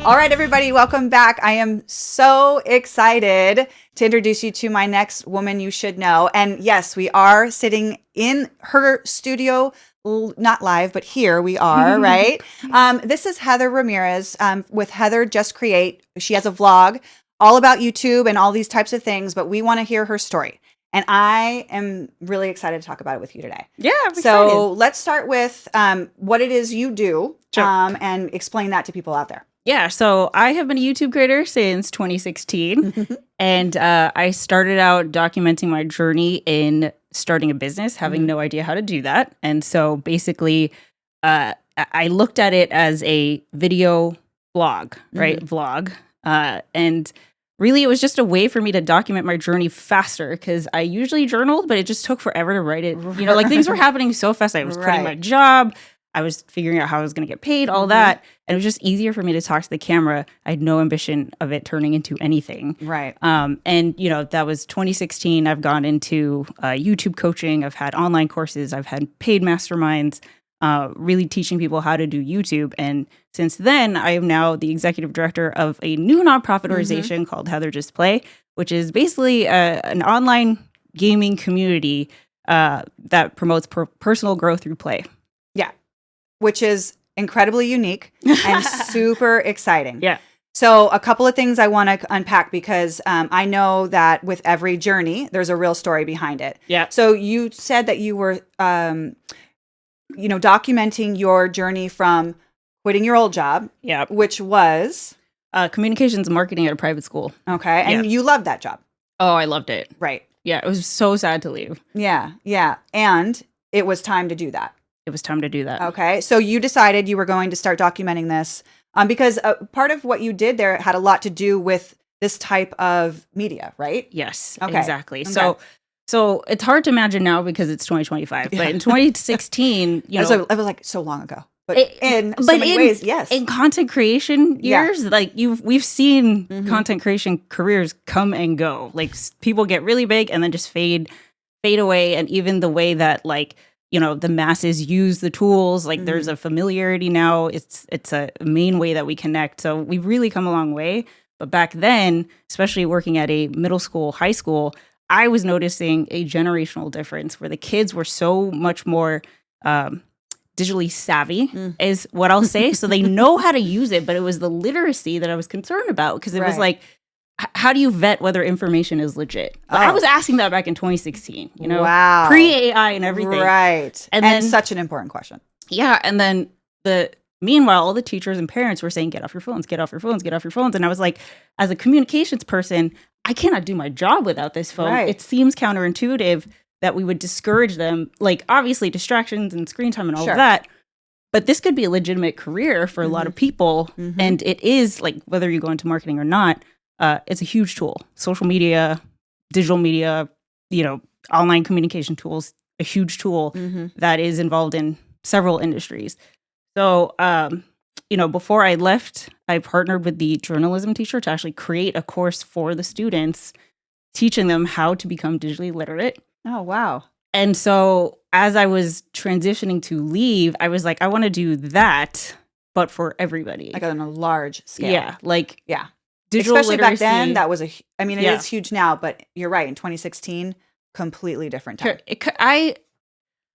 All right, everybody, welcome back. I am so excited to introduce you to my next woman you should know. And yes, we are sitting in her studio, not live, but here we are, right? This is Heather Ramirez with Heather Just Create. She has a vlog all about YouTube and all these types of things, but we want to hear her story. And I am really excited to talk about it with you today. Yeah, I'm excited. So let's start with what it is you do Sure. and explain that to people out there. Yeah, so I have been a YouTube creator since 2016, and I started out documenting my journey in starting a business, having no idea how to do that. And so basically, I looked at it as a video blog, right? Vlog. And really, it was just a way for me to document my journey faster because I usually journaled, but it just took forever to write it. You know, like things were happening so fast. I was quitting my job. I was figuring out how I was going to get paid, all that. And it was just easier for me to talk to the camera. I had no ambition of it turning into anything. Right. And, you know, that was 2016. I've gone into YouTube coaching. I've had online courses. I've had paid masterminds, really teaching people how to do YouTube. And since then, I am now the executive director of a new nonprofit organization called Heather Just Play, which is basically an online gaming community that promotes personal growth through play. Yeah. Which is incredibly unique and super exciting. Yeah. So a couple of things I want to unpack because I know that with every journey, there's a real story behind it. Yeah. So you said that you were, documenting your journey from quitting your old job, which was communications marketing at a private school. Okay. And you loved that job. Oh, I loved it. Right. Yeah. It was so sad to leave. Yeah. Yeah. And it was time to do that. It was time to do that. Okay. So you decided you were going to start documenting this because part of what you did there had a lot to do with this type of media, right? Yes, okay. Exactly. Okay. So it's hard to imagine now because it's 2025, but in 2016, you know. It was like so long ago. But in so many ways, yes. In content creation years, like we've seen content creation careers come and go. Like people get really big and then just fade away. And even the way that like, you know, the masses use the tools, like there's a familiarity now. It's a main way that we connect. So we've really come a long way. But back then, especially working at a middle school, high school, I was noticing a generational difference where the kids were so much more digitally savvy is what I'll say. So they know how to use it, but it was the literacy that I was concerned about because it was like, how do you vet whether information is legit? I was asking that back in 2016, you know, pre-AI and everything. Right. And then such an important question. Yeah. And then meanwhile, all the teachers and parents were saying, get off your phones, get off your phones, get off your phones. And I was like, as a communications person, I cannot do my job without this phone. Right. It seems counterintuitive that we would discourage them, like obviously distractions and screen time and all of that. But this could be a legitimate career for a lot of people. And it is like, whether you go into marketing or not, it's a huge tool. Social media, digital media, you know, online communication tools, a huge tool that is involved in several industries. So, you know, before I left, I partnered with the journalism teacher to actually create a course for the students, teaching them how to become digitally literate. Oh, wow. And so as I was transitioning to leave, I was like, I want to do that, but for everybody. Like on a large scale. Yeah. Like, digital especially literacy. Back then, that was it is huge now, but you're right. In 2016, completely different time.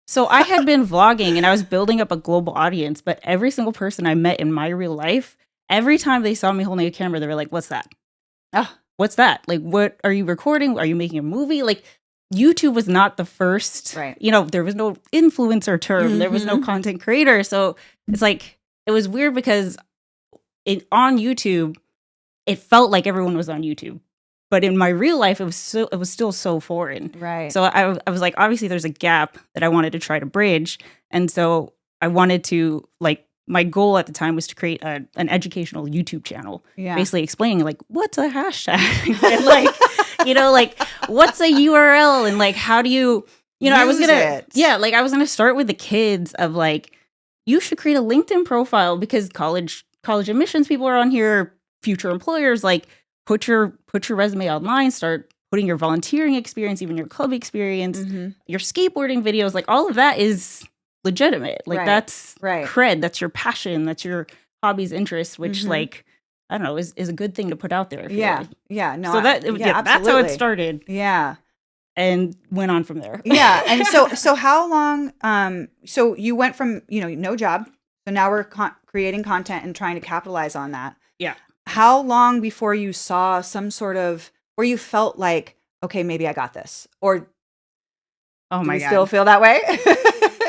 So I had been vlogging and I was building up a global audience, but every single person I met in my real life, every time they saw me holding a camera, they were like, what's that? What's that? Like, what are you recording? Are you making a movie? Like, YouTube was not the first, you know, there was no influencer term. There was no content creator. So it's like, it was weird because on YouTube, it felt like everyone was on YouTube. But in my real life, it was still so foreign. Right. So I was like, obviously there's a gap that I wanted to try to bridge. And so I wanted to, like, my goal at the time was to create an educational YouTube channel. Yeah. Basically explaining, like, what's a hashtag? And, like, you know, like, what's a URL? And, like, how do you know, I was going to start with the kids of, like, you should create a LinkedIn profile because college admissions people are on here, future employers, like, put your resume online, start putting your volunteering experience, even your club experience, your skateboarding videos, like all of that is legitimate. Like that's cred, that's your passion, that's your hobbies, interests, which like I don't know, is a good thing to put out there. I feel Yeah. like. Yeah. No. So that's how it started. Yeah. And went on from there. Yeah. And so how long, so you went from, no job. So now we're creating content and trying to capitalize on that. Yeah. How long before you saw some sort of, where you felt like, okay, maybe I got this? Or Oh do my you God. still feel that way?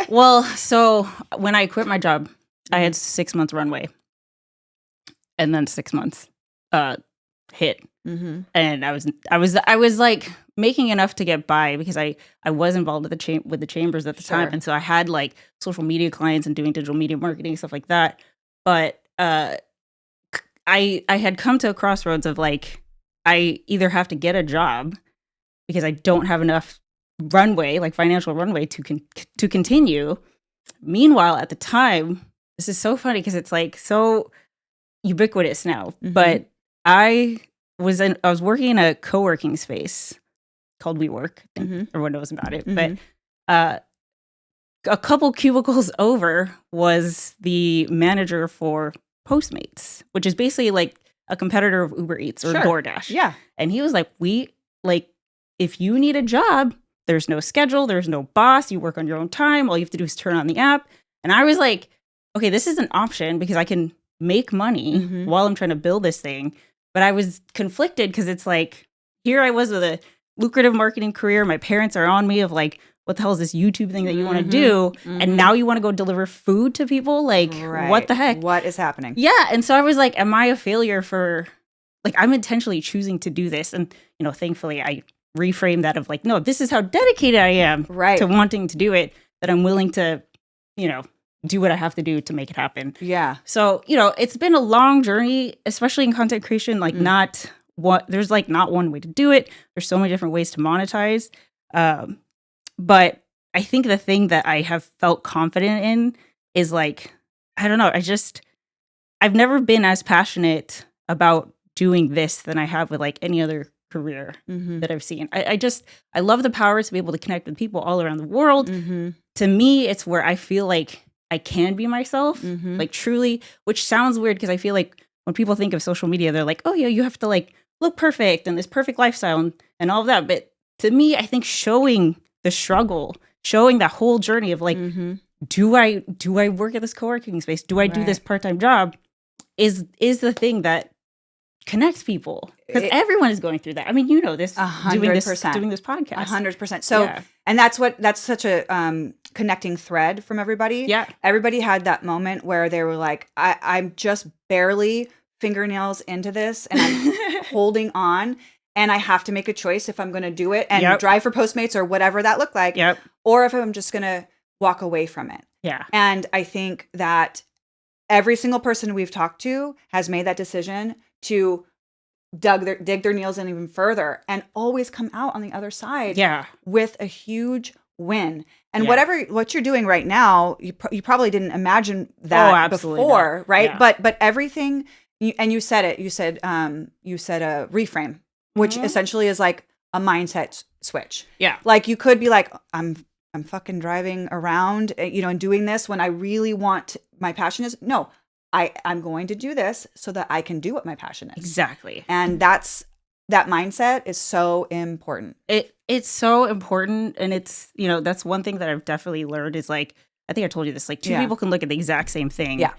Well, so when I quit my job, I had 6 months runway. And then 6 months hit. Mm-hmm. And I was like making enough to get by because I was involved with the chambers at the time, and so I had like social media clients and doing digital media marketing, stuff like that. But I had come to a crossroads of like, I either have to get a job because I don't have enough runway, like financial runway to continue. Meanwhile, at the time, this is so funny because it's like so ubiquitous now, but I was working in a co-working space called WeWork. I think everyone knows about it. But a couple cubicles over was the manager for Postmates, which is basically like a competitor of Uber Eats or DoorDash. Yeah. And he was like, if you need a job, there's no schedule, there's no boss, you work on your own time, all you have to do is turn on the app. And I was like, okay, this is an option because I can make money while I'm trying to build this thing. But I was conflicted because it's like, here I was with a lucrative marketing career. My parents are on me of like, what the hell is this YouTube thing that you want to do? And now you want to go deliver food to people? Like, what the heck? What is happening? Yeah. And so I was like, am I a failure for, like, I'm intentionally choosing to do this. And, thankfully I reframed that of like, no, this is how dedicated I am to wanting to do it, that I'm willing to, do what I have to do to make it happen. Yeah. So, it's been a long journey, especially in content creation, like there's like not one way to do it. There's so many different ways to monetize. But I think the thing that I have felt confident in is like, I don't know, I've never been as passionate about doing this than I have with like any other career that I've seen. I love the power to be able to connect with people all around the world. To me, it's where I feel like I can be myself, like truly, which sounds weird because I feel like when people think of social media, they're like, oh yeah, you have to like look perfect and this perfect lifestyle and all of that. But to me, I think showing the struggle, showing that whole journey of like, do I work at this co-working space? Do I do this part-time job? Is the thing that connects people, because everyone is going through that. I mean, this 100%. doing this podcast 100%. So and that's such a connecting thread from everybody. Yeah, everybody had that moment where they were like, I'm just barely fingernails into this and I'm holding on, and I have to make a choice if I'm going to do it and drive for Postmates or whatever that looked like, or if I'm just going to walk away from it. And I think that every single person we've talked to has made that decision to dig their nails in even further and always come out on the other side with a huge win. And what you're doing right now, you probably didn't imagine that before, not. Right? Yeah. But everything, you said it. You said a reframe, which essentially is like a mindset switch. Yeah, like you could be like, I'm fucking driving around, and doing this when I really want, my passion is no. I'm going to do this so that I can do what my passion is. Exactly. And that mindset is so important. It's so important. And it's, that's one thing that I've definitely learned is like, I think I told you this, like two people can look at the exact same thing. Yeah.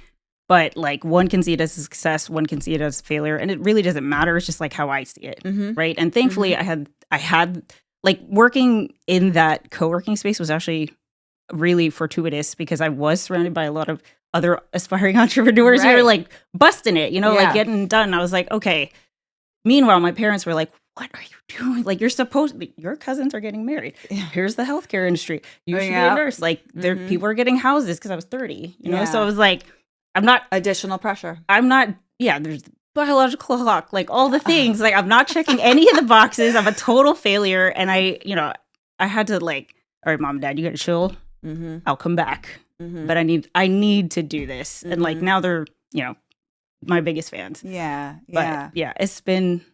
But like one can see it as a success, one can see it as a failure. And it really doesn't matter. It's just like how I see it. Right. And thankfully I had like working in that co-working space was actually really fortuitous because I was surrounded by a lot of other aspiring entrepreneurs who were like busting it, like getting done. I was like, okay. Meanwhile, my parents were like, what are you doing? Like, your cousins are getting married. Here's the healthcare industry. You should be a nurse. Like, people are getting houses because I was 30, So I was like, I'm not. Additional pressure. I'm not, there's biological clock, like all the things. Like, I'm not checking any of the boxes. I'm a total failure. And I had to like, all right, mom and dad, you got to chill. I'll come back. But I need to do this. And like now they're, my biggest fans. Yeah. But yeah, it's been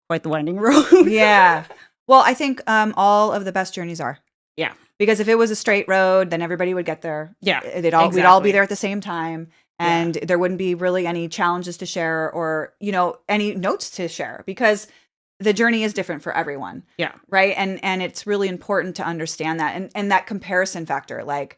quite the winding road. Yeah. Well, I think all of the best journeys are. Yeah. Because if it was a straight road, then everybody would get there. Yeah. We'd all be there at the same time. and there wouldn't be really any challenges to share or, any notes to share because the journey is different for everyone. Yeah. Right. And it's really important to understand that. And that comparison factor, like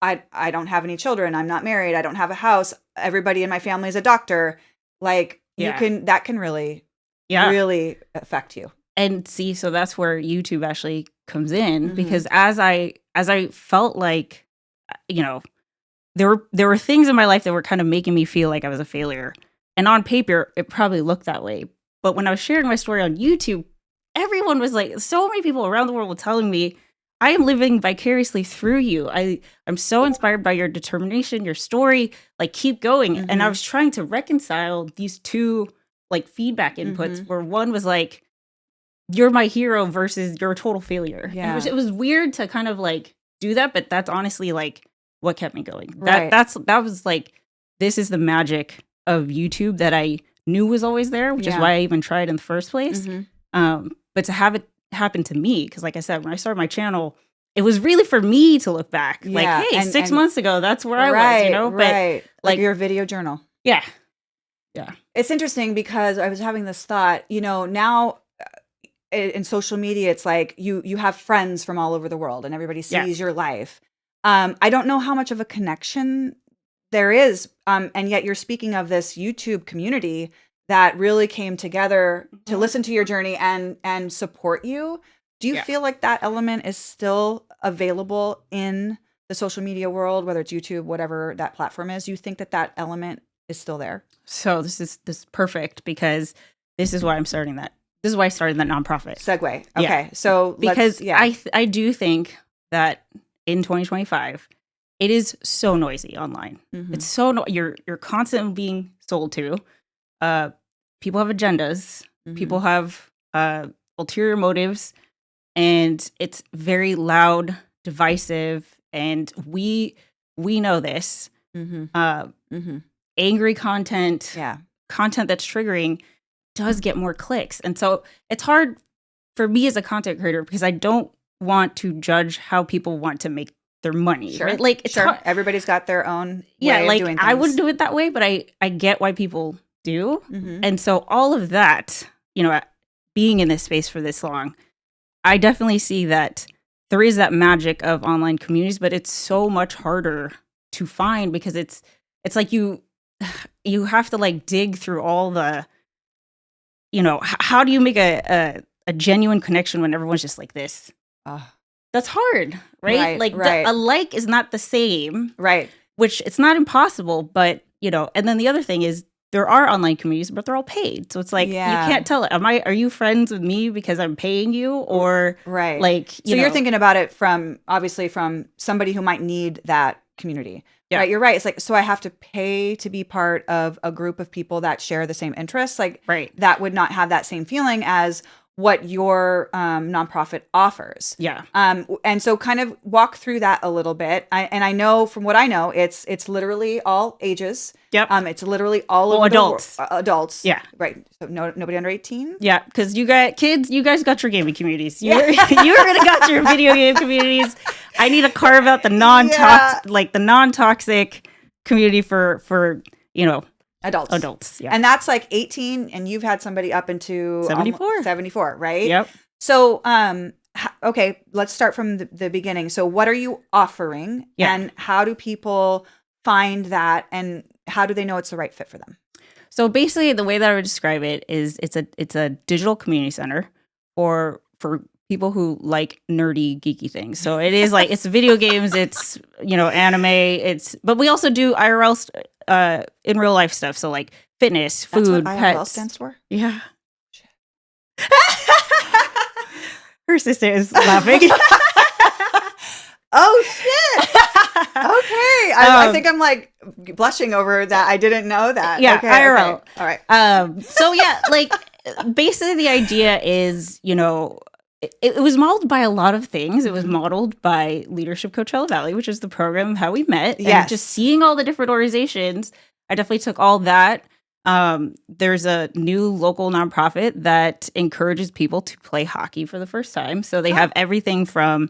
I don't have any children. I'm not married. I don't have a house. Everybody in my family is a doctor. Like that can really, really affect you. And see, so that's where YouTube actually comes in because as I felt like, there were things in my life that were kind of making me feel like I was a failure. And on paper, it probably looked that way. But when I was sharing my story on YouTube, everyone was like, so many people around the world were telling me, I am living vicariously through you. I'm so inspired by your determination, your story, like keep going. And I was trying to reconcile these two like feedback inputs where one was like, you're my hero versus you're a total failure. Yeah. And it was weird to kind of like do that, but that's honestly like what kept me going. Right. That was like, this is the magic of YouTube that I knew was always there, which is why I even tried in the first place. But to have it happen to me, because like I said, when I started my channel, it was really for me to look back. Like, hey, and 6 months ago, that's where I was, But like your video journal. Yeah. It's interesting because I was having this thought, now in social media, it's like you have friends from all over the world and everybody sees your life. I don't know how much of a connection there is. And yet you're speaking of this YouTube community that really came together to listen to your journey and support you. Do you feel like that element is still available in the social media world, whether it's YouTube, whatever that platform is? Do you think that element is still there? So this is perfect because this is why I'm starting that. This is why I started that nonprofit. Segue. Okay. Yeah. So because I do think that in 2025, it is so noisy online. It's so you're constantly being sold to. People have agendas. People have ulterior motives, and it's very loud, divisive. And we know this. Angry content, content that's triggering, does get more clicks, and so it's hard for me as a content creator because I don't want to judge how people want to make their money. Sure. Right? Like it's hard. Everybody's got their own way of doing things. I wouldn't do it that way, but I get why people do. And so all of that, being in this space for this long, I definitely see that there is that magic of online communities, but it's so much harder to find because it's like you have to like dig through all the, how do you make a genuine connection when everyone's just like this? That's hard, right? A like is not the same, right? Which it's not impossible, but and then the other thing is there are online communities, but they're all paid, so it's like you can't tell. Are you friends with me because I'm paying you, or like? So you're thinking about it from somebody who might need that community. Yeah. Right, you're right. It's like, so I have to pay to be part of a group of people that share the same interests. Like, that would not have that same feeling as what your nonprofit offers. Yeah. And so kind of walk through that a little bit. I know from what I know, it's literally all ages. Yep. It's literally all over adults. Adults. Yeah. Right. So nobody under 18. Yeah, because you got kids. You guys got your gaming communities. You already got your video game communities. I need to carve out the the non-toxic community for Adults, yeah. And that's like 18, and you've had somebody up into 74, right? Yep. So, okay, let's start from the beginning. So what are you offering, and how do people find that, and how do they know it's the right fit for them? So basically, the way that I would describe it is it's a digital community center for people who like nerdy, geeky things. So it is like, it's video games, it's, anime, but we also do IRL in real life stuff. So like fitness, food, That's what IRL pets. stands for? Yeah. Her sister is laughing. Oh shit. Okay. I think I'm like blushing over that. I didn't know that. Yeah. Okay, IRL. Okay. All right. So yeah, like basically the idea is, it was modeled by a lot of things. It was modeled by Leadership Coachella Valley, which is the program of how we met. Yes. And just seeing all the different organizations, I definitely took all that. There's a new local nonprofit that encourages people to play hockey for the first time. So they have everything from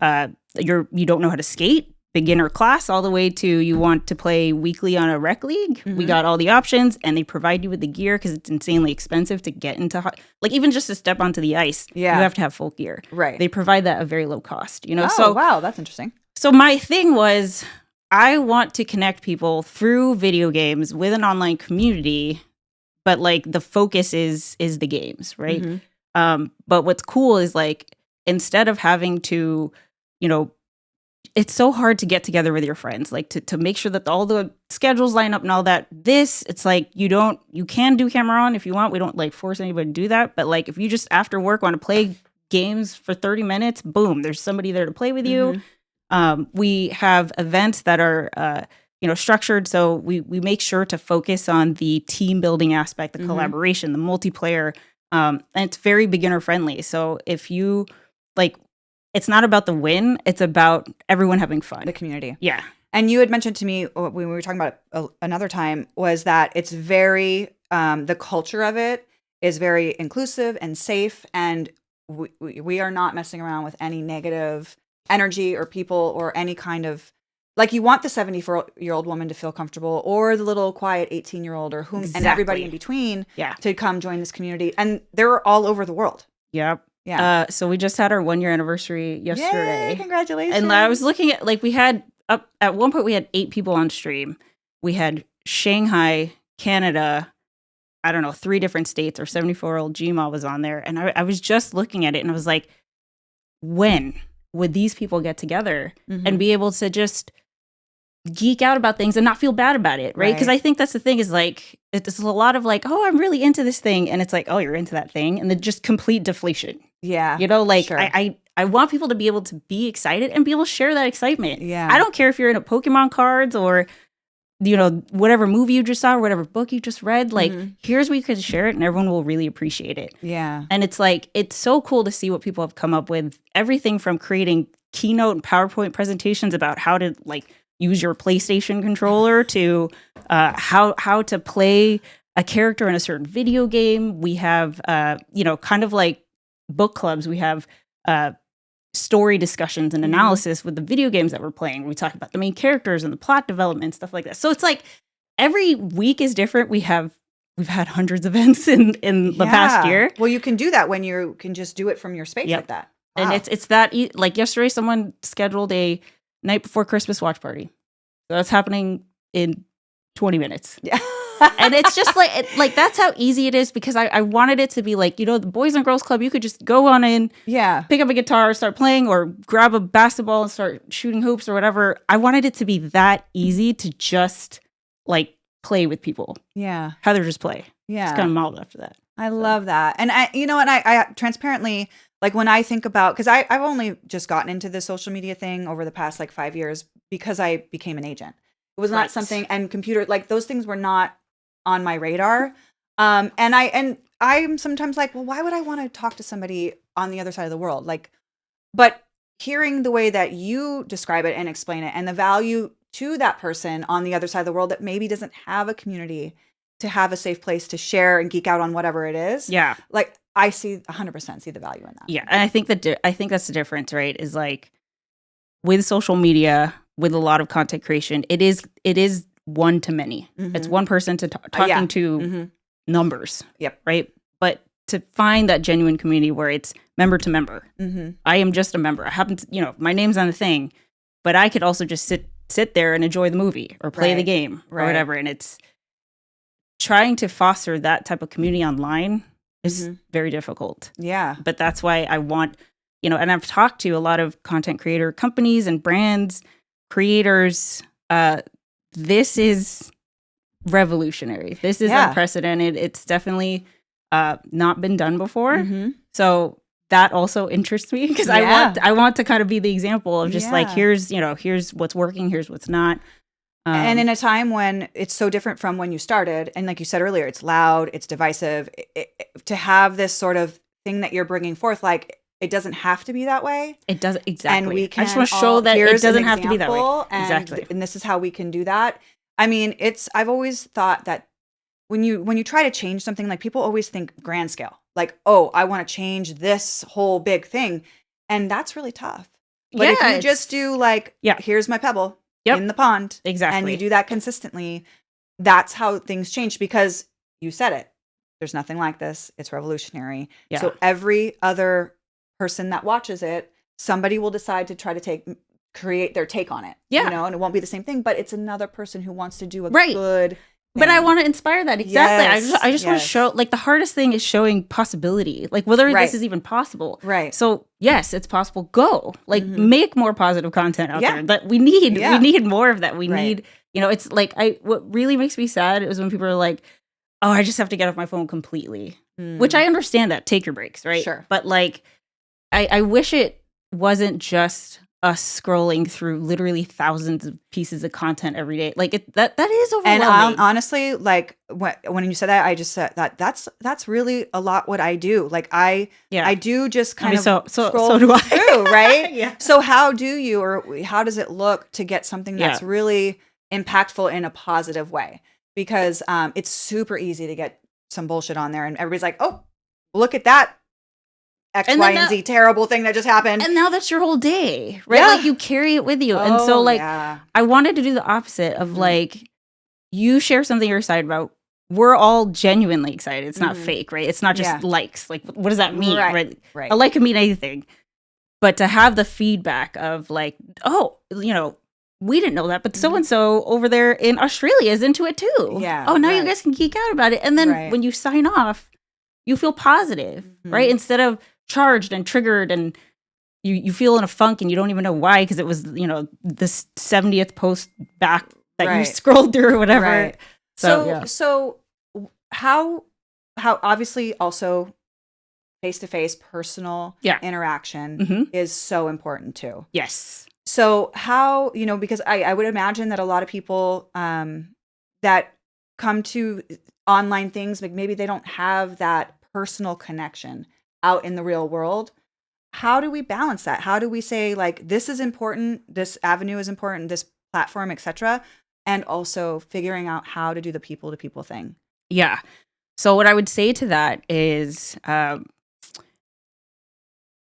you don't know how to skate, beginner class all the way to you want to play weekly on a rec league. We got all the options, and they provide you with the gear because it's insanely expensive to get into like even just to step onto the ice. Yeah. You have to have full gear. Right. They provide that at very low cost. You know. Oh, So wow, that's interesting. So my thing was, I want to connect people through video games with an online community, but like the focus is the games, right? But what's cool is like instead of having to, you know, it's so hard to get together with your friends, like to make sure that all the schedules line up and all that. It's like you can do camera on if you want. We don't like force anybody to do that. But like if you just after work want to play games for 30 minutes, boom, there's somebody there to play with you. We have events that are, structured. So we make sure to focus on the team building aspect, the collaboration, the multiplayer. And it's very beginner friendly. So if you like, it's not about the win. It's about everyone having fun. The community. Yeah. And you had mentioned to me when we were talking about it another time was that it's very, the culture of it is very inclusive and safe. And we are not messing around with any negative energy or people or any kind of, like you want the 74-year-old woman to feel comfortable or the little quiet 18-year-old or whom and everybody in between to come join this community. And they're all over the world. Yep. Yeah. So we just had our 1-year anniversary yesterday. Yay, congratulations. And I was looking at, like, we had at one point we had 8 people on stream. We had Shanghai, Canada, I don't know, 3 different states. Our 74-year-old Gma was on there. And I was just looking at it and I was like, when would these people get together and be able to just geek out about things and not feel bad about it, right? Because I think that's the thing is like, it's a lot of like, oh, I'm really into this thing. And it's like, oh, you're into that thing. And then just complete deflation. Yeah. You know, like I want people to be able to be excited and be able to share that excitement. Yeah. I don't care if you're into Pokemon cards or, you know, whatever movie you just saw or whatever book you just read. Like, here's where you can share it and everyone will really appreciate it. Yeah. And it's like, it's so cool to see what people have come up with. Everything from creating keynote and PowerPoint presentations about how to like use your PlayStation controller to how to play a character in a certain video game. We have, kind of like book clubs. We have story discussions and analysis with the video games that we're playing. We talk about the main characters and the plot development, stuff like that. So it's like every week is different. We've had hundreds of events in the past year. Well, you can do that when you can just do it from your space like that. Wow. And it's that like yesterday, someone scheduled a night before Christmas watch party. So that's happening in 20 minutes. Yeah. And it's just like that's how easy it is because I wanted it to be like, you know, the Boys and Girls Club, you could just go on in, pick up a guitar, start playing, or grab a basketball and start shooting hoops or whatever. I wanted it to be that easy to just like play with people. Yeah. Heather just play. Yeah. It's kind of modeled after that. I love that. And I transparently, like when I think about, because I've only just gotten into this social media thing over the past like 5 years because I became an agent. It was not something, and computer, like those things were not on my radar. And I'm sometimes like, well, why would I want to talk to somebody on the other side of the world? Like, but hearing the way that you describe it and explain it and the value to that person on the other side of the world that maybe doesn't have a community to have a safe place to share and geek out on whatever it is. Yeah. Like I see 100% see the value in that. Yeah. And I think that's the difference, right? Is like with social media, with a lot of content creation, it is one to many. It's one person to talking to numbers. Yep. Right. But to find that genuine community where it's member to member. I am just a member. I happen to, my name's on the thing, but I could also just sit there and enjoy the movie or play the game or whatever. And it's trying to foster that type of community online is very difficult. Yeah. But that's why I want, and I've talked to a lot of content creator companies and brands, creators. This is revolutionary. This is unprecedented. It's definitely not been done before. So that also interests me because I want to kind of be the example of just like, here's what's working, here's what's not. And in a time when it's so different from when you started, and like you said earlier, it's loud, it's divisive, to have this sort of thing that you're bringing forth, like it doesn't have to be that way. It doesn't, exactly. And we can I just want to show that it doesn't have to be that way. Exactly. And this is how we can do that. I mean, I've always thought that when you try to change something, like people always think grand scale, like, oh, I want to change this whole big thing. And that's really tough. But if you it's- just do like, Yeah. here's my pebble Yep. in the pond, Exactly. and you do that consistently, that's how things change, because you said it. There's nothing like this. It's revolutionary. Yeah. So every other person that watches it, somebody will decide to try to create their take on it. Yeah. You know, and it won't be the same thing, but it's another person who wants to do a Right. good But I thing. want to inspire that. Exactly. Yes, I just want to yes. show, like, the hardest thing is showing possibility, like whether Right. this is even possible. Right. So yes, it's possible. Go, like, Mhm. make more positive content out Yeah. there. That we need. Yeah. We need more of that. We Right. need, it's like, what really makes me sad is when people are like, oh, I just have to get off my phone completely, which I understand that. Take your breaks, right? Sure. But like, I wish it wasn't just us scrolling through literally thousands of pieces of content every day. Like that is And overwhelming. honestly, like when you said that, I just said that's really a lot what I do. Like I do just kind of so scroll do I. through, right? Yeah. So how do you, or how does it look to get something that's Yeah. really impactful in a positive way? Because it's super easy to get some bullshit on there, and everybody's like, oh, look at that X, And Y, then and Z terrible thing that just happened. And now that's your whole day, right? Yeah. Like you carry it with you. And so Oh, like yeah. I wanted to do the opposite of Mhm. like, you share something you're excited about. We're all genuinely excited. It's not Mhm. fake, right? It's not just Yeah. likes. Like, what does that mean? Right. Right. A like can mean anything. But to have the feedback of like, oh, we didn't know that, but so and so over there in Australia is into it too. Yeah, Oh, now you right. guys can geek out about it. And then Right. when you sign off, you feel positive, right? Instead of charged and triggered, and you feel in a funk and you don't even know why, because it was the 70th post back that you Right. scrolled through or whatever. Right. So, yeah. So how obviously also face-to-face personal Yeah. interaction Mhm. is so important too. Yes. So how, because I would imagine that a lot of people that come to online things, like maybe they don't have that personal connection out in the real world. How do we balance that? How do we say like, this is important, this avenue is important, this platform, etc., and also figuring out how to do the people to people thing? Yeah. So what I would say to that is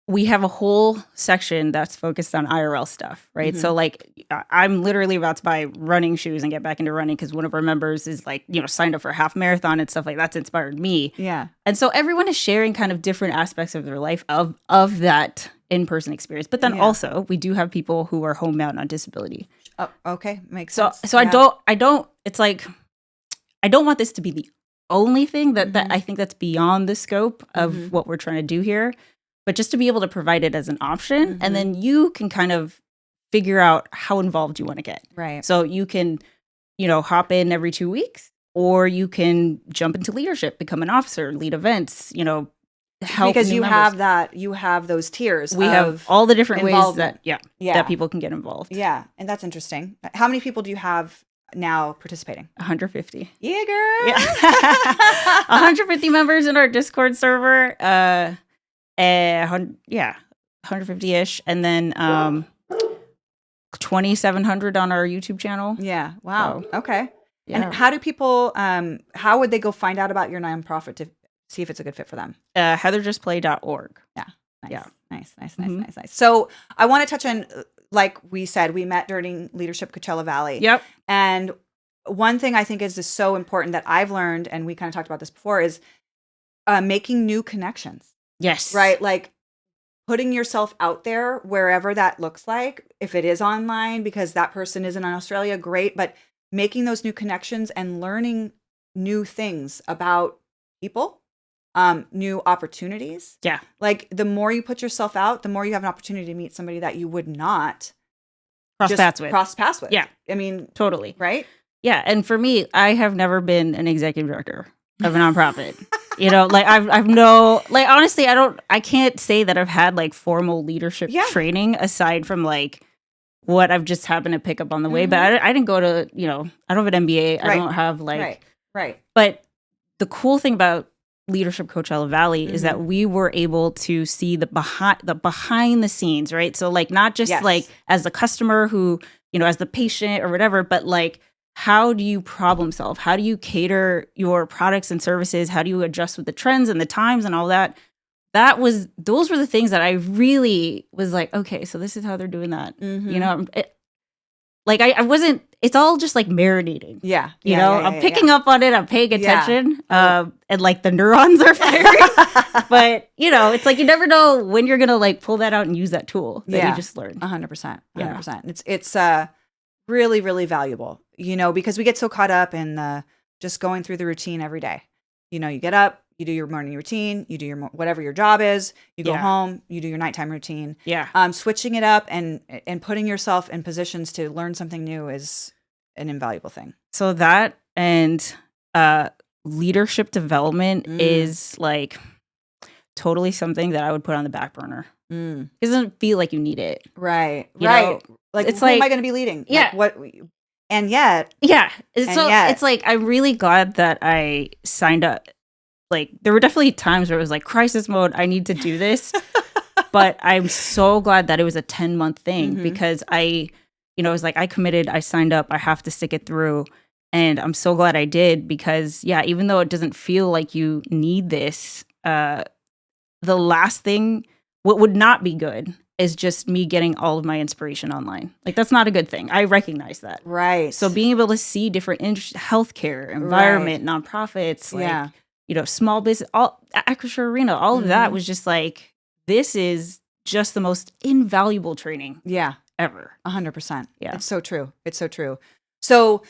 we have a whole section that's focused on IRL stuff, right? Mhm. So like I'm literally about to buy running shoes and get back into running because one of our members is like, signed up for a half marathon and stuff like that's inspired me. Yeah. And so everyone is sharing kind of different aspects of their life of that in-person experience. But then Yeah. also we do have people who are homebound on disability. Oh, okay, makes So sense. so Yeah. I don't it's like I don't want this to be the only thing that Mhm. I think that's beyond the scope of Mhm. what we're trying to do here. But just to be able to provide it as an option, Mhm. and then you can kind of figure out how involved you want to get. Right. So you can, hop in every 2 weeks, or you can jump into leadership, become an officer, lead events, help Because new you members. you have those tiers. We of have all the different ways involvement. that Yeah. that people can get involved. Yeah, and that's interesting. How many people do you have now participating? 150. Yeah, girl. Yeah. 150 members in our Discord server. 150-ish, and then 2,700 on our YouTube channel. Yeah. Wow. So, Okay. Yeah. And how do people? How would they go find out about your nonprofit to see if it's a good fit for them? heatherjustplay.org. Nice. Yeah. Nice. Mhm. Nice. So I want to touch on, like we said, we met during Leadership Coachella Valley. Yep. And one thing I think is so important that I've learned, and we kind of talked about this before, is making new connections. Yes. Right? Like putting yourself out there wherever that looks like. If it is online, because that person isn't in Australia, great. But making those new connections and learning new things about people, new opportunities. Yeah. Like the more you put yourself out, the more you have an opportunity to meet somebody that you would not Cross paths with. Yeah. I mean, Totally. right? Yeah. And for me, I have never been an executive director of a nonprofit. Like I've no, like, honestly, I can't say that I've had like formal leadership training aside from like what I've just happened to pick up on the way. But I didn't go to, I don't have an MBA. I don't have like, right. But the cool thing about Leadership Coachella Valley is that we were able to see the behind the scenes, right? So like not just like as the customer who, as the patient or whatever, but like, how do you problem solve? How do you cater your products and services? How do you adjust with the trends and the times and all that? those were the things that I really was like, okay, so this is how they're doing that. You know, I wasn't, it's all just like marinating. Yeah. You know, I'm picking up on it. I'm paying attention. Yeah. And like the neurons are firing. But, you know, it's like you never know when you're going to like pull that out and use that tool that you just learned. 100%. 100%. It's really, really valuable, you know, because we get so caught up in just going through the routine every day. You know, you get up, you do your morning routine, you do your whatever your job is, you go home, you do your nighttime routine. Yeah. Switching it up and putting yourself in positions to learn something new is an invaluable thing. So that and leadership development is like totally something that I would put on the back burner. It doesn't feel like you need it. Right. You right. know? Like, it's who like, am I going to be leading? Yeah. Like, what? And yet. Yeah. And so yet, it's like, I'm really glad that I signed up. Like, there were definitely times where it was like, crisis mode, I need to do this. But I'm so glad that it was a 10-month thing because I, you know, it was like, I committed, I signed up, I have to stick it through. And I'm so glad I did because, yeah, even though it doesn't feel like you need this, the last thing, what would not be good is just me getting all of my inspiration online. Like, that's not a good thing. I recognize that. Right. So being able to see different healthcare, environment, nonprofits, like, you know, small business, all Acrisure Arena, all of that was just like, this is just the most invaluable training ever. 100%. Yeah. It's so true. It's so true. So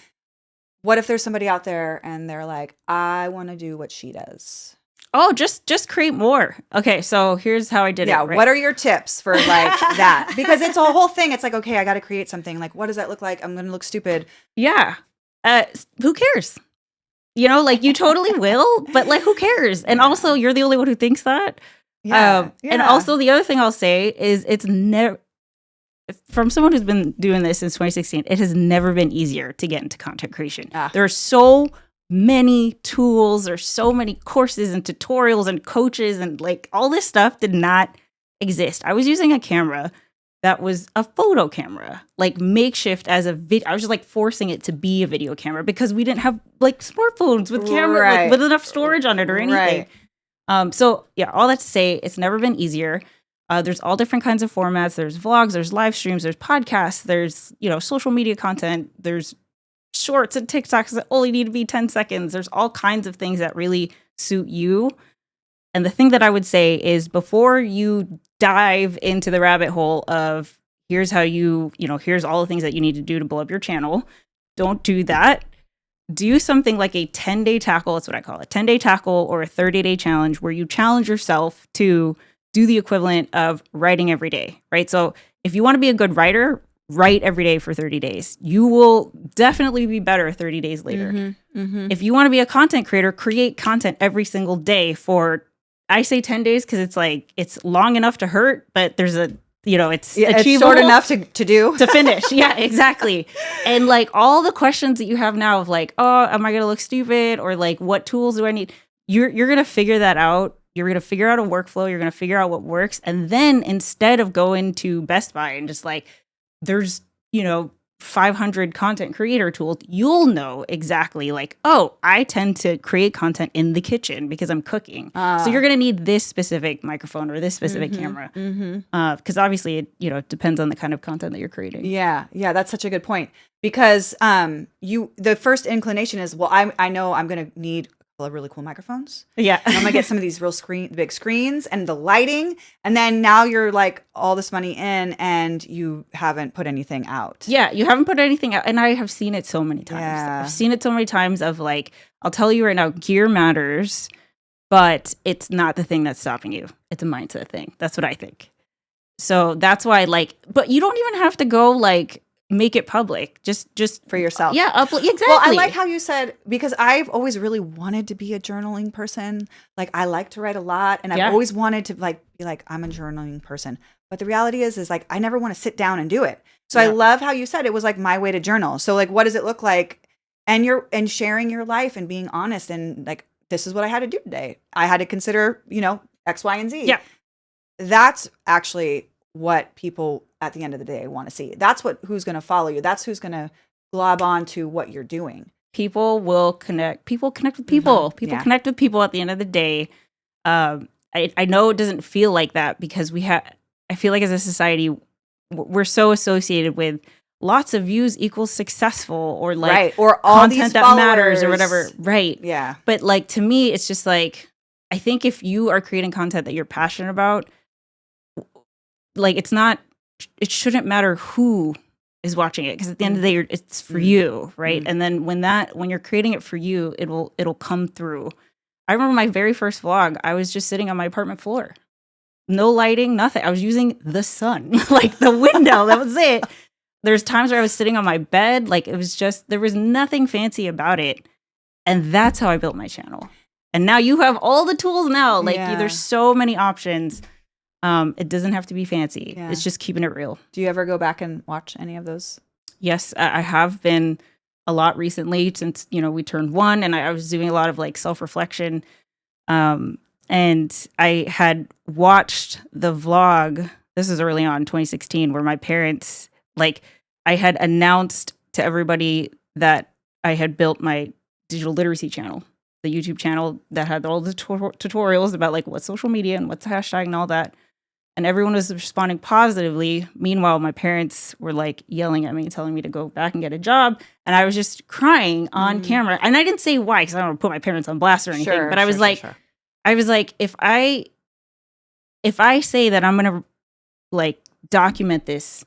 what if there's somebody out there and they're like, I want to do what she does? Oh, just create more. Okay, so here's how I did it. Yeah, right? What are your tips for like that? Because it's a whole thing. It's like, okay, I got to create something. Like, what does that look like? I'm going to look stupid. Yeah. Who cares? You know, like you totally will, but like who cares? And also, you're the only one who thinks that. And also, the other thing I'll say is it's never, from someone who's been doing this since 2016, it has never been easier to get into content creation. There are so many tools, or so many courses and tutorials and coaches, and like all this stuff did not exist. I was using a camera that was a photo camera, like makeshift as a video. I was just like forcing it to be a video camera because we didn't have like smartphones with camera like, with enough storage on it or anything. So yeah, all that to say, it's never been easier. There's all different kinds of formats. There's vlogs, there's live streams, there's podcasts, there's, you know, social media content, there's shorts and TikToks that only need to be 10 seconds. There's all kinds of things that really suit you. And the thing that I would say is before you dive into the rabbit hole of here's how here's all the things that you need to do to blow up your channel, don't do that. Do something like a 10-day tackle. That's what I call it. 10-day tackle or a 30-day challenge where you challenge yourself to do the equivalent of writing every day, right? So if you want to be a good writer, write every day for 30 days. You will definitely be better 30 days later. If you want to be a content creator, create content every single day for, I say 10 days because it's like, it's long enough to hurt, but there's a, you know, it's achievable. Short enough to do. To finish. Yeah, exactly. And like all the questions that you have now of like, oh, am I going to look stupid? Or like, what tools do I need? You're going to figure that out. You're going to figure out a workflow. You're going to figure out what works. And then instead of going to Best Buy and just like, there's, you know, 500 content creator tools, you'll know exactly like, oh, I tend to create content in the kitchen because I'm cooking. So you're going to need this specific microphone or this specific camera. Because obviously, it, you know, depends on the kind of content that you're creating. Yeah. Yeah. That's such a good point because the first inclination is, well, I know I'm going to need really cool microphones. Yeah. And I'm gonna get some of these big screens and the lighting. And then now you're like all this money in and you haven't put anything out. Yeah, you haven't put anything out. And I have seen it so many times. Yeah. I've seen it so many times of like, I'll tell you right now, gear matters, but it's not the thing that's stopping you. It's a mindset thing. That's what I think. So that's why like, but you don't even have to go like make it public. Just for yourself. Yeah, exactly. Well, I like how you said, because I've always really wanted to be a journaling person. Like I like to write a lot and I've always wanted to like be like, I'm a journaling person. But the reality is like, I never want to sit down and do it. So I love how you said it was like my way to journal. So like, what does it look like? And sharing your life and being honest and like, this is what I had to do today. I had to consider, you know, X, Y, and Z. Yeah. That's actually what people at the end of the day want to see. That's who's going to follow you. That's who's going to glob on to what you're doing. People will connect. People connect with people. People connect with people at the end of the day. I know it doesn't feel like that because I feel like as a society, we're so associated with lots of views equals successful, or like right, or all content these that followers. matters or whatever. Right. Yeah. But like, to me, it's just like, I think if you are creating content that you're passionate about, like, it shouldn't matter who is watching it, because at the end of the day, it's for you, right? And then when you're creating it for you, it'll come through. I remember my very first vlog, I was just sitting on my apartment floor. No lighting, nothing. I was using the sun, like the window. That was it. There's times where I was sitting on my bed. Like, it was just, there was nothing fancy about it. And that's how I built my channel. And now you have all the tools now. Like, there's so many options. It doesn't have to be fancy. Yeah. It's just keeping it real. Do you ever go back and watch any of those? Yes, I have been a lot recently since, we turned 1, and I was doing a lot of like self-reflection. And I had watched the vlog, this is early on, 2016, where my parents, like, I had announced to everybody that I had built my digital literacy channel, the YouTube channel that had all the tutorials about like what's social media and what's hashtag and all that. And everyone was responding positively. Meanwhile, my parents were like yelling at me, telling me to go back and get a job. And I was just crying on camera. And I didn't say why, because I don't want to put my parents on blast or anything. But I was like, if I say that I'm going to like document this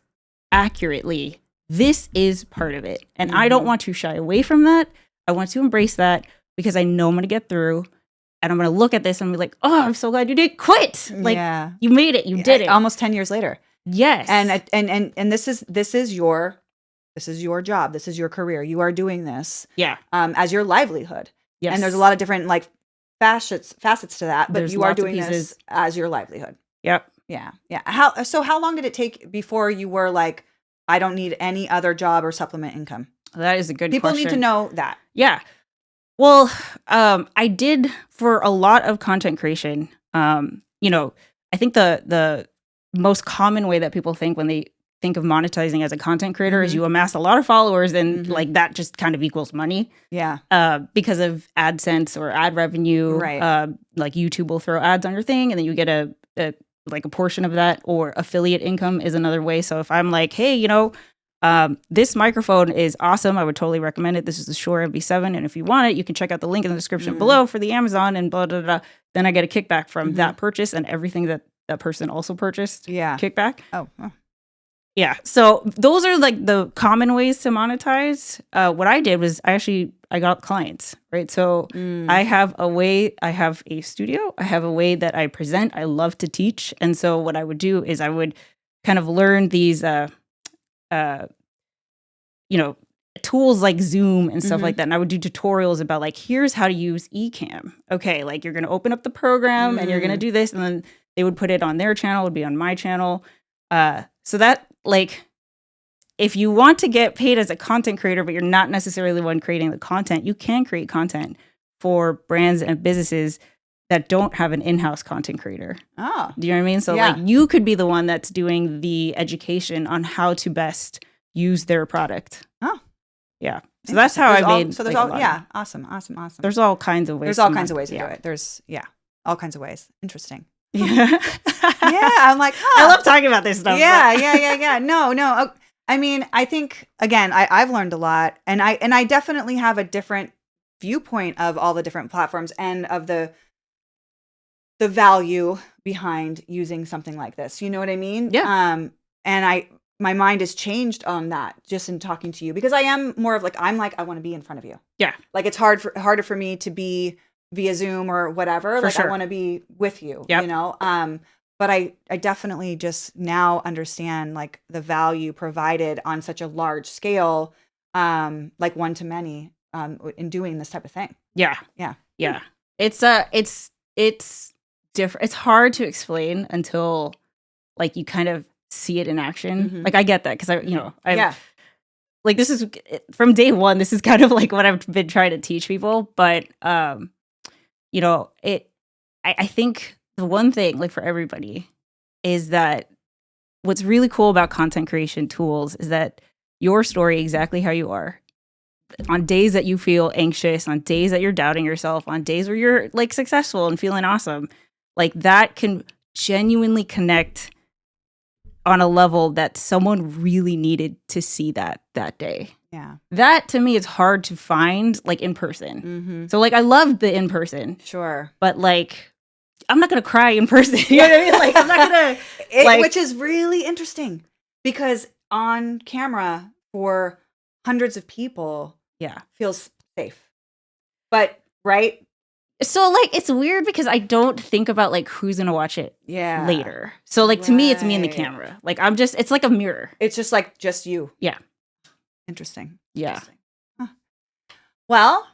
accurately, this is part of it. And I don't want to shy away from that. I want to embrace that, because I know I'm going to get through. And I'm going to look at this and be like, oh, I'm so glad you did quit. Like, you made it. You did it. Almost 10 years later. Yes. And this is your job. This is your career. You are doing this as your livelihood. Yes. And there's a lot of different like facets to that, but you are doing this as your livelihood. Yep. Yeah. Yeah. How long did it take before you were like, I don't need any other job or supplement income? That is a good People question. need to know that. Yeah. Well, I did for a lot of content creation. I think the most common way that people think when they think of monetizing as a content creator is you amass a lot of followers, and like that just kind of equals money. Yeah. Because of AdSense or ad revenue. Right. Like YouTube will throw ads on your thing, and then you get a portion of that, or affiliate income is another way. So if I'm like, hey, this microphone is awesome, I would totally recommend it. This is the Shure MV7, and if you want it, you can check out the link in the description below for the Amazon and blah, blah, blah. Then I get a kickback from that purchase and everything that person also purchased. Yeah. Kickback. Oh. Yeah. So those are like the common ways to monetize. What I did was I got clients, right? So I have a studio. I have a way that I present. I love to teach. And so what I would do is I would kind of learn these tools like Zoom and stuff like that. And I would do tutorials about like, here's how to use Ecamm. Okay, like you're going to open up the program and you're going to do this. And then they would put it on their channel, it would be on my channel. So that, like, if you want to get paid as a content creator, but you're not necessarily the one creating the content, you can create content for brands and businesses that don't have an in-house content creator. Oh. Do you know what I mean? So like you could be the one that's doing the education on how to best use their product. Oh. Yeah. So that's how I made. So there's awesome. There's all kinds of ways. There's all kinds of ways to do it. There's all kinds of ways. Interesting. Yeah. I'm like, I love talking about this stuff. Yeah. No. I mean, I think again, I've learned a lot, and I definitely have a different viewpoint of all the different platforms and of the value behind using something like this. You know what I mean? Yeah. And my mind has changed on that just in talking to you, because I am more of like, I want to be in front of you. Yeah. Like it's harder for me to be via Zoom or whatever. For like sure. I want to be with you, Yep. you know? But I definitely just now understand like the value provided on such a large scale, like one to many, in doing this type of thing. Yeah. Yeah. Yeah. It's different. It's hard to explain until like you kind of see it in action. Like I get that, because like this is from day one, this is kind of like what I've been trying to teach people. But I think the one thing, like for everybody, is that what's really cool about content creation tools is that your story, exactly how you are, on days that you feel anxious, on days that you're doubting yourself, on days where you're like successful and feeling awesome, Like that can genuinely connect on a level that someone really needed to see that day. Yeah. That to me is hard to find like in person. So like I love the in person. Sure. But like I'm not gonna cry in person. You know what I mean? Like I'm not gonna which is really interesting because on camera for hundreds of people feels safe. But right? So like it's weird because I don't think about like who's gonna watch it later. So like to me it's me and the camera. Like I'm just it's like a mirror. It's just like just you. Yeah. Interesting. Yeah. Huh. Well,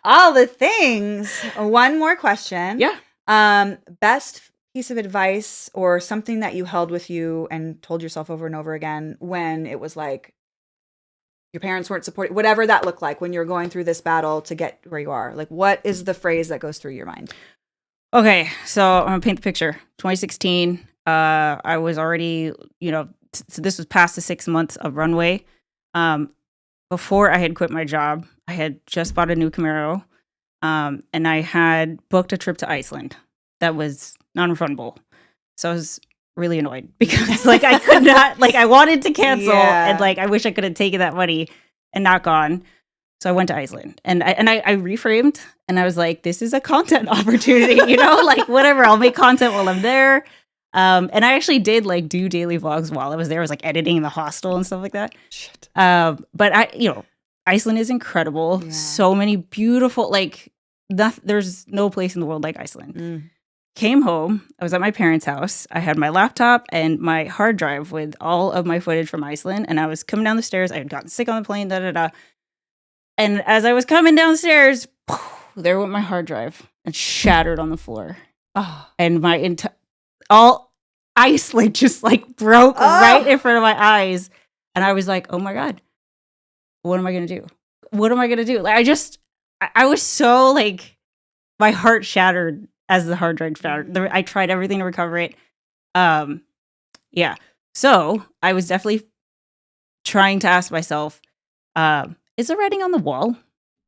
all the things. One more question. Yeah. Best piece of advice or something that you held with you and told yourself over and over again when it was like your parents weren't supporting, whatever that looked like when you're going through this battle to get where you are. Like, what is the phrase that goes through your mind? Okay, so I'm gonna paint the picture. 2016, I was already, so this was past the 6 months of runway. Before I had quit my job, I had just bought a new Camaro, and I had booked a trip to Iceland that was non-refundable. So I was really annoyed because like I could not, like I wanted to cancel and like I wish I could have taken that money and not gone. So I went to Iceland and I reframed and I was like, this is a content opportunity, like whatever, I'll make content while I'm there. And I actually did like do daily vlogs while I was there. I was like editing in the hostel and stuff like that. Shit. But Iceland is incredible. Yeah. So many beautiful, like there's no place in the world like Iceland. Came home. I was at my parents' house. I had my laptop and my hard drive with all of my footage from Iceland. And I was coming down the stairs. I had gotten sick on the plane, And as I was coming downstairs, there went my hard drive and shattered on the floor. Oh. And my all Iceland just like broke right in front of my eyes. And I was like, oh my God, what am I going to do? What am I going to do? Like, I was so like, my heart shattered as the hard drive shattered. I tried everything to recover it. Yeah. So I was definitely trying to ask myself, is there writing on the wall?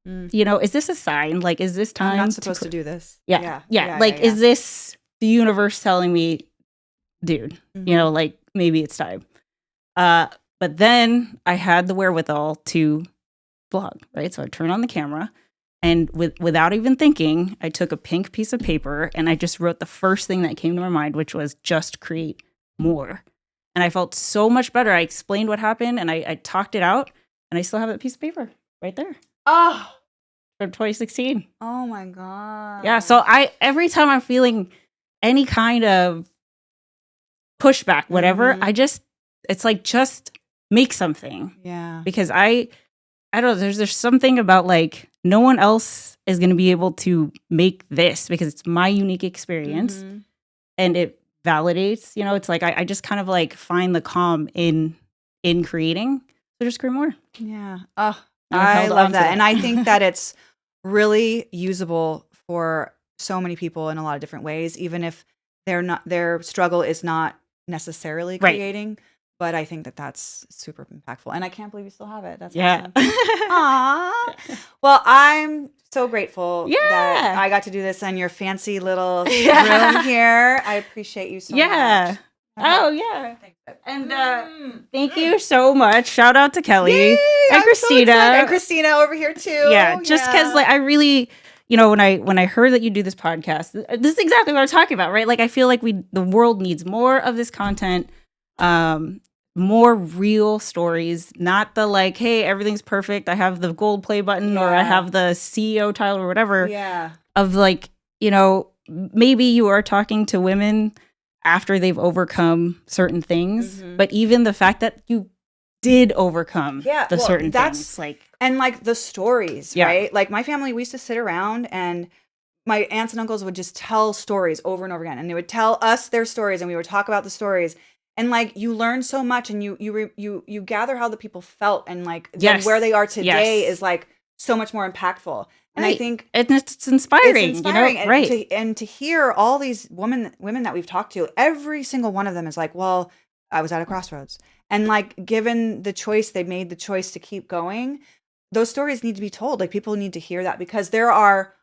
Is this a sign? Like, is this time? I'm not supposed to do this. Yeah. Is this the universe telling me, dude, like maybe it's time. But then I had the wherewithal to vlog, right? So I turned on the camera. And without even thinking, I took a pink piece of paper and I just wrote the first thing that came to my mind, which was just create more. And I felt so much better. I explained what happened and I talked it out and I still have that piece of paper right there. Oh, from 2016. Oh my God. Yeah. So every time I'm feeling any kind of pushback, whatever, it's like, just make something. Yeah. Because I don't know, there's something about like, no one else is going to be able to make this because it's my unique experience and it validates, it's like, I just kind of like find the calm in creating. So just create more. Yeah. Oh, I love that. And I think that it's really usable for so many people in a lot of different ways, even if their struggle is not necessarily creating. Right. But I think that that's super impactful. And I can't believe you still have it. That's awesome. Aww. Well, I'm so grateful that I got to do this in your fancy little room here. I appreciate you so much. Oh, yeah. And thank you so much. Shout out to Kelly and Christina. So and Christina over here too. Yeah, just because like I really, when I heard that you do this podcast, this is exactly what I'm talking about, right? Like I feel like the world needs more of this content. More real stories, not the like, hey, everything's perfect, I have the gold play button or I have the CEO title or whatever. Yeah. Of like, maybe you are talking to women after they've overcome certain things, but even the fact that you did overcome certain things. And like the stories, right? Like my family, we used to sit around and my aunts and uncles would just tell stories over and over again. And they would tell us their stories and we would talk about the stories. And like you learn so much, and you gather how the people felt, and like then where they are today is like so much more impactful. And I think it's inspiring. Right? And to hear all these women that we've talked to, every single one of them is like, well, I was at a crossroads, and like given the choice, they made the choice to keep going. Those stories need to be told. Like people need to hear that because there are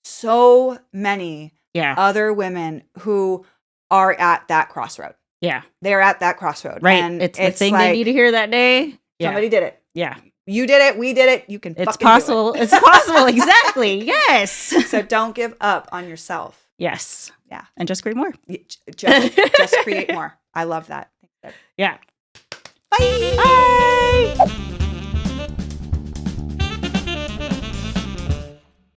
so many Yeah. other women who are at that crossroad. Yeah. They're at that crossroad. Right. And it's the thing they need to hear that day. Yeah. Somebody did it. Yeah. You did it. We did it. You can It's fucking possible. do it. It's possible. Exactly. Yes. So don't give up on yourself. Yes. Yeah. And just create more. Just create more. I love that. Yeah. Bye. Bye.